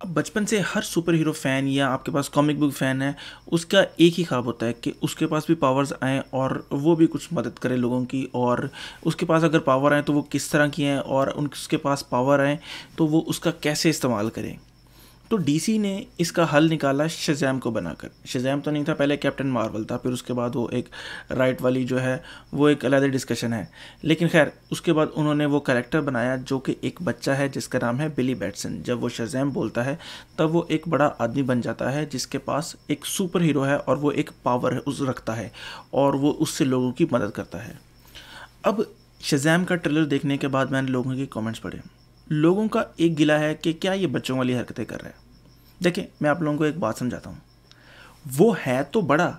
अब बचपन से हर सुपर हीरो फ़ैन या आपके पास कॉमिक बुक फ़ैन है, उसका एक ही ख्वाब होता है कि उसके पास भी पावर्स आएँ और वो भी कुछ मदद करे लोगों की। और उसके पास अगर पावर आए तो वो किस तरह की हैं, और उसके पास पावर आए तो वो उसका कैसे इस्तेमाल करें। तो डीसी ने इसका हल निकाला शज़ैम को बनाकर। शज़ैम तो नहीं था, पहले कैप्टन मार्वल था, फिर उसके बाद वो एक राइट वाली जो है वो एक अलग डिस्कशन है। लेकिन खैर उसके बाद उन्होंने वो कैरेक्टर बनाया जो कि एक बच्चा है जिसका नाम है बिली बैटसन। जब वो शज़ैम बोलता है तब वो एक बड़ा आदमी बन जाता है जिसके पास एक सुपर हीरो है और वो एक पावर उस रखता है और वो उससे लोगों की मदद करता है। अब शज़ैम का ट्रेलर देखने के बाद मैंने लोगों के कमेंट्स पढ़े। लोगों का एक गिला है कि क्या ये बच्चों वाली हरकतें कर रहा है। देखिए मैं आप लोगों को एक बात समझाता हूँ। वो है तो बड़ा,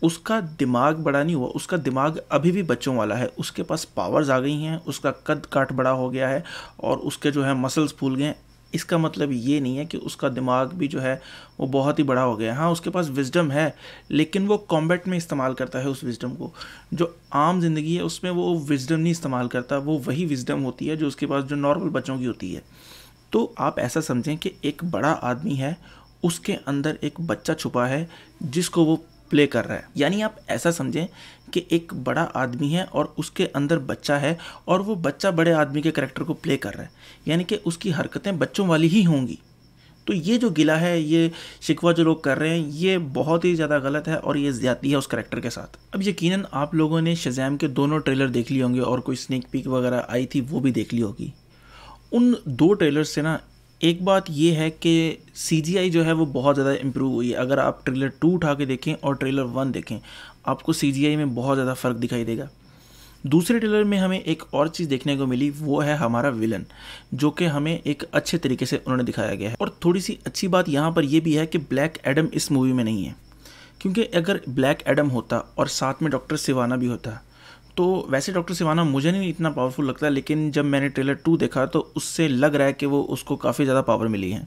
उसका दिमाग बड़ा नहीं हुआ, उसका दिमाग अभी भी बच्चों वाला है। उसके पास पावर्स आ गई हैं, उसका कद काट बड़ा हो गया है और उसके जो है मसल्स फूल गए हैं। इसका मतलब ये नहीं है कि उसका दिमाग भी जो है वो बहुत ही बड़ा हो गया है। हाँ, उसके पास विजडम है, लेकिन वो कॉम्बैट में इस्तेमाल करता है उस विजडम को। जो आम जिंदगी है उसमें वो विजडम नहीं इस्तेमाल करता। वो वही विजडम होती है जो उसके पास जो नॉर्मल बच्चों की होती है। तो आप ऐसा समझें कि एक बड़ा आदमी है, उसके अंदर एक बच्चा छुपा है जिसको वो प्ले कर रहा है। यानी आप ऐसा समझें कि एक बड़ा आदमी है और उसके अंदर बच्चा है और वो बच्चा बड़े आदमी के करैक्टर को प्ले कर रहा है, यानी कि उसकी हरकतें बच्चों वाली ही होंगी। तो ये जो गिला है, ये शिकवा जो लोग कर रहे हैं, ये बहुत ही ज़्यादा गलत है और ये ज़्यादती है उस करैक्टर के साथ। अब यकीनन आप लोगों ने शज़ैम के दोनों ट्रेलर देख लिए होंगे और कोई स्नेक पीक वगैरह आई थी वो भी देख ली होगी। उन दो ट्रेलर से ना एक बात ये है कि सीजीआई जो है वो बहुत ज़्यादा इम्प्रूव हुई है। अगर आप ट्रेलर 2 उठा के देखें और ट्रेलर 1 देखें, आपको सीजीआई में बहुत ज़्यादा फ़र्क दिखाई देगा। दूसरे ट्रेलर में हमें एक और चीज़ देखने को मिली, वो है हमारा विलन, जो कि हमें एक अच्छे तरीके से उन्होंने दिखाया गया है। और थोड़ी सी अच्छी बात यहाँ पर यह भी है कि ब्लैक एडम इस मूवी में नहीं है, क्योंकि अगर ब्लैक एडम होता और साथ में डॉक्टर सिवाना भी होता तो वैसे डॉक्टर सिवाना मुझे नहीं इतना पावरफुल लगता, लेकिन जब मैंने ट्रेलर 2 देखा तो उससे लग रहा है कि वो उसको काफ़ी ज़्यादा पावर मिली है।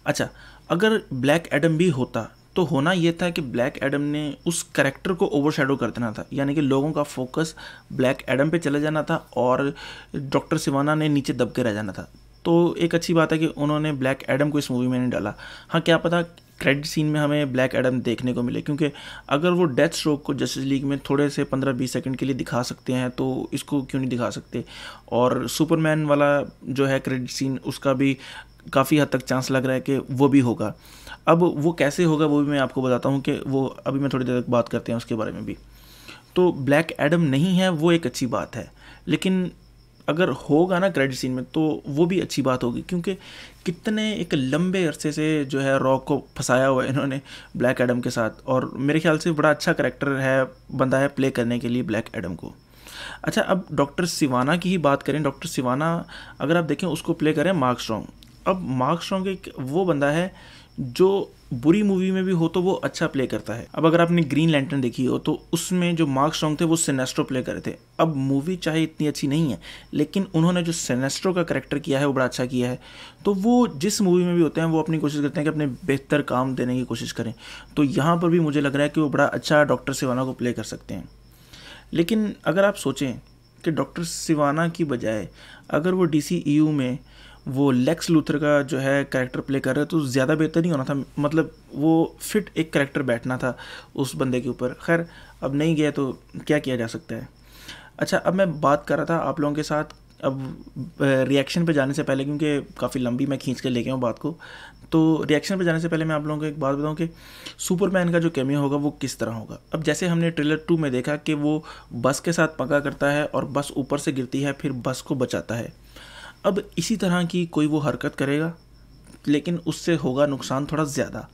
अच्छा, अगर ब्लैक एडम भी होता तो होना ये था कि ब्लैक एडम ने उस कैरेक्टर को ओवरशैडो कर देना था, यानी कि लोगों का फोकस ब्लैक एडम पे चले जाना था और डॉक्टर सिवाना ने नीचे दब के रह जाना था। तो एक अच्छी बात है कि उन्होंने ब्लैक एडम को इस मूवी में नहीं डाला। हाँ, क्या पता क्रेडिट सीन में हमें ब्लैक एडम देखने को मिले, क्योंकि अगर वो डेथ स्ट्रोक को जस्टिस लीग में थोड़े से 15-20 सेकंड के लिए दिखा सकते हैं तो इसको क्यों नहीं दिखा सकते। और सुपरमैन वाला जो है क्रेडिट सीन, उसका भी काफ़ी हद तक चांस लग रहा है कि वो भी होगा। अब वो कैसे होगा वो भी मैं आपको बताता हूँ कि वो अभी मैं थोड़ी देर तक बात करते हैं उसके बारे में भी। तो ब्लैक एडम नहीं है वो एक अच्छी बात है, लेकिन अगर होगा ना क्रेडिट सीन में तो वो भी अच्छी बात होगी, क्योंकि कितने एक लंबे अरसे से जो है रॉक को फंसाया हुआ है इन्होंने ब्लैक एडम के साथ, और मेरे ख्याल से बड़ा अच्छा करैक्टर है, बंदा है प्ले करने के लिए ब्लैक एडम को। अच्छा, अब डॉक्टर सिवाना की ही बात करें। डॉक्टर सिवाना अगर आप देखें उसको प्ले करें मार्क स्ट्रॉन्ग। अब मार्क स्ट्रॉन्ग एक वो बंदा है जो बुरी मूवी में भी हो तो वो अच्छा प्ले करता है। अब अगर आपने ग्रीन लैंटर्न देखी हो तो उसमें जो मार्क स्ट्रॉन्ग थे वो सिनेस्ट्रो प्ले करे थे। अब मूवी चाहे इतनी अच्छी नहीं है, लेकिन उन्होंने जो सिनेस्ट्रो का करैक्टर किया है वो बड़ा अच्छा किया है। तो वो जिस मूवी में भी होते हैं वो अपनी कोशिश करते हैं कि अपने बेहतर काम देने की कोशिश करें। तो यहाँ पर भी मुझे लग रहा है कि वो बड़ा अच्छा डॉक्टर सिवाना को प्ले कर सकते हैं। लेकिन अगर आप सोचें कि डॉक्टर सिवाना की बजाय अगर वो DCEU में वो लेक्स लूथर का जो है कैरेक्टर प्ले कर रहे तो ज़्यादा बेहतर नहीं होना था। मतलब वो फिट एक कैरेक्टर बैठना था उस बंदे के ऊपर। खैर अब नहीं गया तो क्या किया जा सकता है। अच्छा, अब मैं बात कर रहा था आप लोगों के साथ अब रिएक्शन पे जाने से पहले, क्योंकि काफ़ी लंबी मैं खींच के लेके आऊँ बात को, तो रिएक्शन पे जाने से पहले मैं आप लोगों को एक बात बताऊं कि सुपरमैन का जो कैमियो होगा वो किस तरह होगा। अब जैसे हमने ट्रेलर 2 में देखा कि वो बस के साथ पंगा करता है और बस ऊपर से गिरती है, फिर बस को बचाता है। अब इसी तरह की कोई वो हरकत करेगा, लेकिन उससे होगा नुकसान थोड़ा ज़्यादा।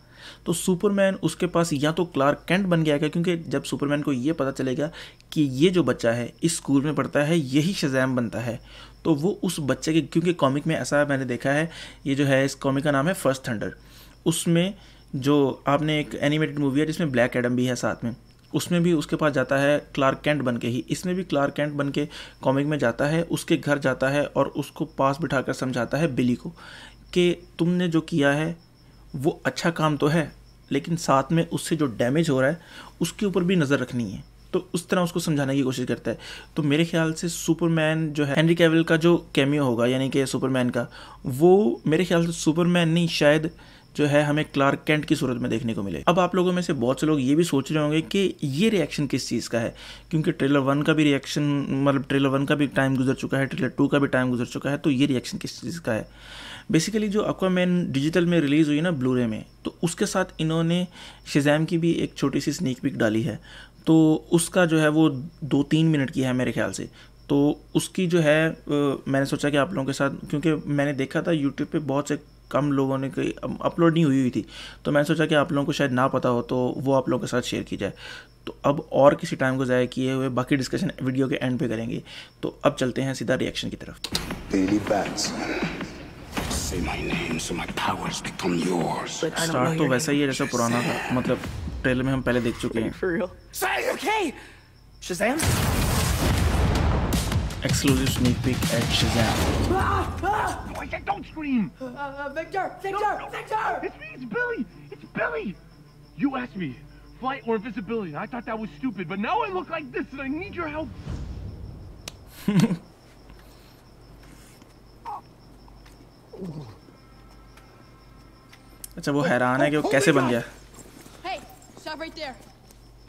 तो सुपरमैन उसके पास या तो क्लार्क कैंट बन गया है, क्योंकि जब सुपरमैन को ये पता चलेगा कि ये जो बच्चा है इस स्कूल में पढ़ता है, यही शज़ैम बनता है, तो वो उस बच्चे के, क्योंकि कॉमिक में ऐसा मैंने देखा है, ये जो है इस कॉमिक का नाम है फर्स्ट थंडर। उसमें जो आपने एक एनिमेटेड मूवी है जिसमें ब्लैक एडम भी है साथ में, उसमें भी उसके पास जाता है क्लार्क कैंट बन के ही। इसमें भी क्लार्क कैंट बन के कॉमिक में जाता है, उसके घर जाता है और उसको पास बिठाकर समझाता है बिली को कि तुमने जो किया है वो अच्छा काम तो है, लेकिन साथ में उससे जो डैमेज हो रहा है उसके ऊपर भी नज़र रखनी है। तो उस तरह उसको समझाने की कोशिश करता है। तो मेरे ख्याल से सुपरमैन जो है, हेनरी कैविल का जो कैमियो होगा यानी कि सुपरमैन का, वो मेरे ख्याल से सुपरमैन नहीं, शायद जो है हमें क्लार्क कैंट की सूरत में देखने को मिले। अब आप लोगों में से बहुत से लोग ये भी सोच रहे होंगे कि ये रिएक्शन किस चीज़ का है, क्योंकि ट्रेलर 1 का भी रिएक्शन, मतलब ट्रेलर 1 का भी टाइम गुजर चुका है, ट्रेलर 2 का भी टाइम गुजर चुका है, तो ये रिएक्शन किस चीज़ का है। बेसिकली जो एक्वामैन डिजिटल में रिलीज़ हुई ना ब्लूरे में, तो उसके साथ इन्होंने शज़ैम की भी एक छोटी सी स्नीक पीक डाली है। तो उसका जो है वो 2-3 मिनट की है मेरे ख्याल से। तो उसकी जो है मैंने सोचा कि आप लोगों के साथ, क्योंकि मैंने देखा था यूट्यूब पे बहुत से कम लोगों ने कोई अपलोड नहीं हुई थी, तो मैंने सोचा कि आप लोगों को शायद ना पता हो तो वो आप लोगों के साथ शेयर की जाए। तो अब और किसी टाइम को ज़ाया किए हुए बाकी डिस्कशन वीडियो के एंड पे करेंगे। तो अब चलते हैं सीधा रिएक्शन की तरफ। स्टार्ट तो वैसा ही है जैसा पुराना था, मतलब ट्रेलर में हम पहले देख चुके हैं। Exclusive sneak peek at Shazam. Don't scream! Victor! It's me, it's Billy! It's Billy! You asked me, flight or invisibility, and I thought that was stupid, but now I look like this and I need your help. अच्छा, वो हैरान है कि वो कैसे बन गया। Hey, stop right there.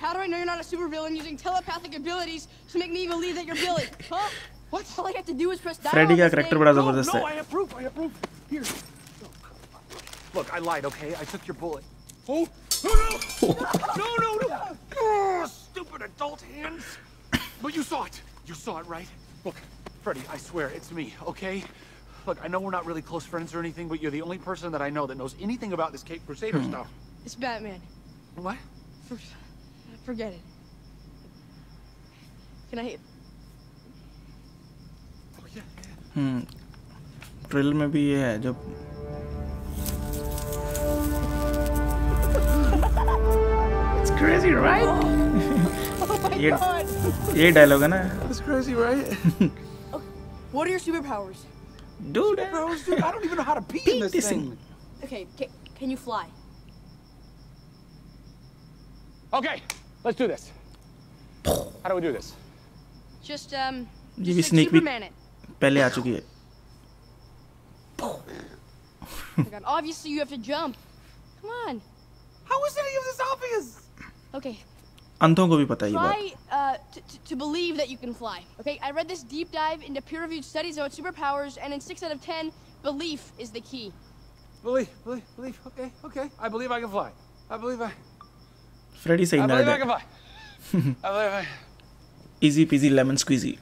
How do I know you're not a supervillain using telepathic abilities to make me believe that you're Billy? Huh? What? All I have to do is press dial. Freddy का character बड़ा जबरदस्त No, है। I have proof. Here. Look, I lied, okay? I took your bullet. Oh! No! Oh, stupid adult hands! But you saw it. You saw it, right? Look, Freddy, I swear, it's me, okay? Look, I know we're not really close friends or anything, but you're the only person that I know that knows anything about this Cape Crusader stuff. It's Batman. What? Forget it. Can I? Oh, yeah. Trailer में भी ये है जब It's crazy, right? Oh my God! ये dialogue है ना। It's crazy, right? What are your superpowers? Dude, Dude, I don't even know how to pee in this this thing. Okay, can you fly? Okay, let's do this. How do we do this? Just ये भी like sneak peek Superman it. पहले आ चुकी है। Oh my God, obviously you have to jump. Come on. How is any of this obvious? Okay, अंधों को भी पता है ये बात। try to believe that you can fly. Okay, I read this deep dive into peer-reviewed studies about superpowers, and in 6 out of 10, belief is the key. Believe. Okay. I believe I can fly. I believe Freddy सही I ना believe I है। can fly. I believe I. Easy peasy lemon squeezy.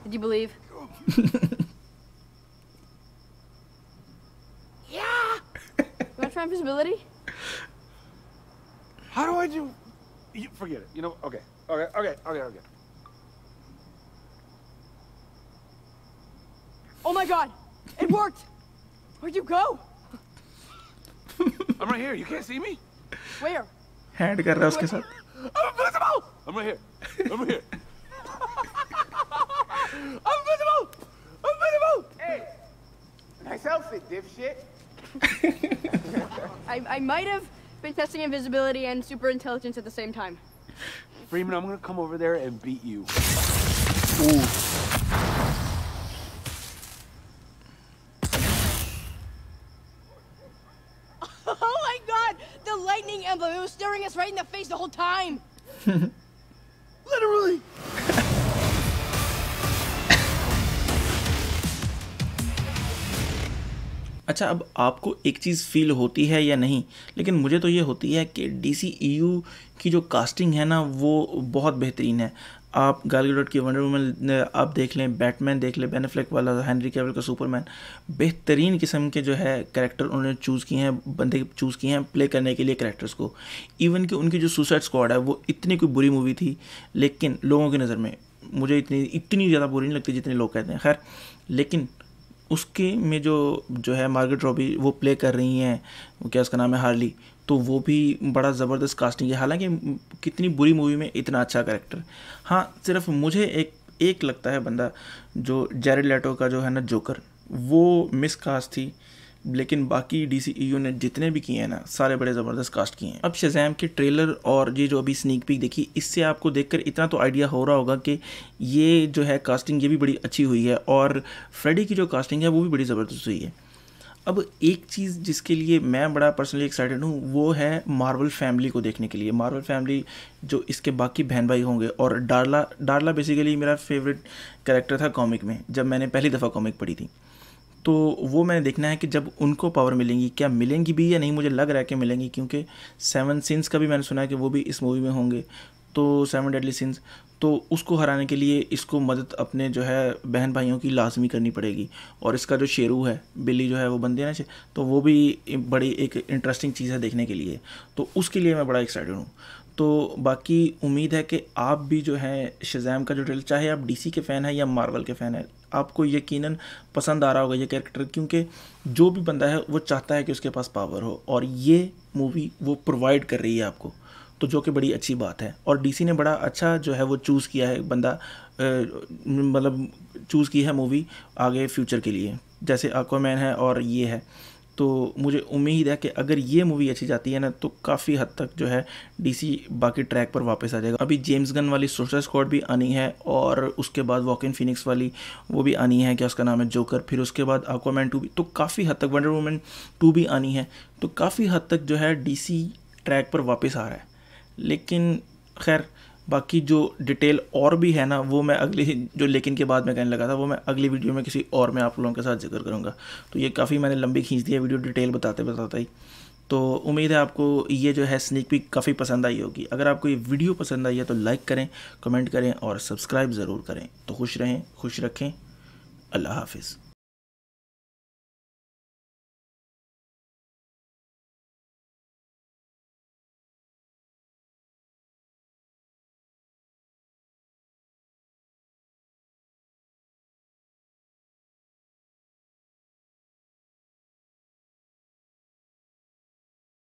Did you believe? Yeah. You want to try invisibility? How do I do? You forget it. You know. Okay. Oh my God! It worked! Where'd you go? I'm right here. You can't see me. Where? Hand कर रहा है उसके साथ। I'm invisible. I'm right here. I'm invisible. Hey, nice outfit, dipshit. I might have been testing invisibility and super intelligence at the same time. Freeman, I'm gonna come over there and beat you. Oh my God! The lightning emblem! It was staring us right in the face the whole time! Literally. अच्छा, अब आपको एक चीज़ feel होती है या नहीं, लेकिन मुझे तो ये होती है कि DCEU की जो कास्टिंग है ना वो बहुत बेहतरीन है। आप गाल गैडोट की वंडर वुमन आप देख लें, बैटमैन देख लें, बेन एफ्लेक वाला हेनरी कैविल का सुपरमैन, बेहतरीन किस्म के जो है कैरेक्टर उन्होंने चूज़ किए हैं, बंदे चूज़ किए हैं प्ले करने के लिए कैरेक्टर्स को। इवन कि उनकी जो सुसाइड स्क्वाड है वो इतनी कोई बुरी मूवी थी, लेकिन लोगों की नज़र में मुझे इतनी ज़्यादा बुरी नहीं लगती जितने लोग कहते हैं। खैर, लेकिन उसके में जो है मार्गरेट रॉबी वो प्ले कर रही हैं, वो क्या उसका नाम है, हार्ली, तो वो भी बड़ा ज़बरदस्त कास्टिंग है। हालांकि कितनी बुरी मूवी में इतना अच्छा कैरेक्टर। हाँ, सिर्फ मुझे एक लगता है बंदा, जो जैरेड लेटो का जो है ना जोकर, वो मिस कास्ट थी। लेकिन बाकी DCEU ने जितने भी किए हैं ना, सारे बड़े ज़बरदस्त कास्ट किए हैं। अब शज़ैम के ट्रेलर और ये जो अभी स्नीक पीक देखी, इससे आपको देखकर इतना तो आइडिया हो रहा होगा कि ये जो है कास्टिंग ये भी बड़ी अच्छी हुई है, और फ्रेडी की जो कास्टिंग है वो भी बड़ी ज़बरदस्त हुई है। अब एक चीज़ जिसके लिए मैं बड़ा पर्सनली एक्साइटेड हूँ वो है मार्वल फैमिली को देखने के लिए। मार्वल फैमिली जो इसके बाकी बहन भाई होंगे, और डार्ला बेसिकली मेरा फेवरेट कैरेक्टर था कॉमिक में, जब मैंने पहली दफ़ा कॉमिक पढ़ी थी। तो वो मैंने देखना है कि जब उनको पावर मिलेंगी, क्या मिलेंगी भी या नहीं, मुझे लग रहा है कि मिलेंगी, क्योंकि 7 सिंस का भी मैंने सुना है कि वो भी इस मूवी में होंगे, तो 7 डेडली सिंस, तो उसको हराने के लिए इसको मदद अपने जो है बहन भाइयों की लाजमी करनी पड़ेगी। और इसका जो शेरू है, बिल्ली जो है वो बनती है ना, तो वो भी बड़ी एक इंटरेस्टिंग चीज़ है देखने के लिए, तो उसके लिए मैं बड़ा एक्साइटेड हूँ। तो बाकी उम्मीद है कि आप भी जो है शज़ैम का जो ट्रेलर, चाहे आप DC के फ़ैन हैं या मार्वल के फ़ैन हैं, आपको यकीनन पसंद आ रहा होगा ये कैरेक्टर, क्योंकि जो भी बंदा है वो चाहता है कि उसके पास पावर हो, और ये मूवी वो प्रोवाइड कर रही है आपको, तो जो कि बड़ी अच्छी बात है। और DC ने बड़ा अच्छा जो है वो चूज़ किया है बंदा, मतलब चूज़ की है मूवी आगे फ्यूचर के लिए, जैसे एक्वामैन है और ये है। तो मुझे उम्मीद है कि अगर ये मूवी अच्छी जाती है ना, तो काफ़ी हद तक जो है DC बाकी ट्रैक पर वापस आ जाएगा। अभी जेम्स गन वाली सुसाइड स्क्वाड भी आनी है, और उसके बाद वॉकिन फिनिक्स वाली वो भी आनी है, क्या उसका नाम है, जोकर, फिर उसके बाद एक्वामैन 2 भी, तो काफ़ी हद तक वंडर वुमन 2 भी आनी है, तो काफ़ी हद तक जो है DC ट्रैक पर वापस आ रहा है। लेकिन खैर बाकी जो डिटेल और भी है ना, वो मैं अगली जो लेकिन के बाद मैं कहने लगा था, वो मैं अगली वीडियो में किसी और में आप लोगों के साथ जिक्र करूँगा। तो ये काफ़ी मैंने लंबी खींच दी है वीडियो डिटेल बताते ही। तो उम्मीद है आपको ये जो है स्नीक पीक काफ़ी पसंद आई होगी। अगर आपको ये वीडियो पसंद आई है तो लाइक करें, कमेंट करें और सब्सक्राइब ज़रूर करें। तो खुश रहें, खुश रखें। अल्लाह हाफिज़।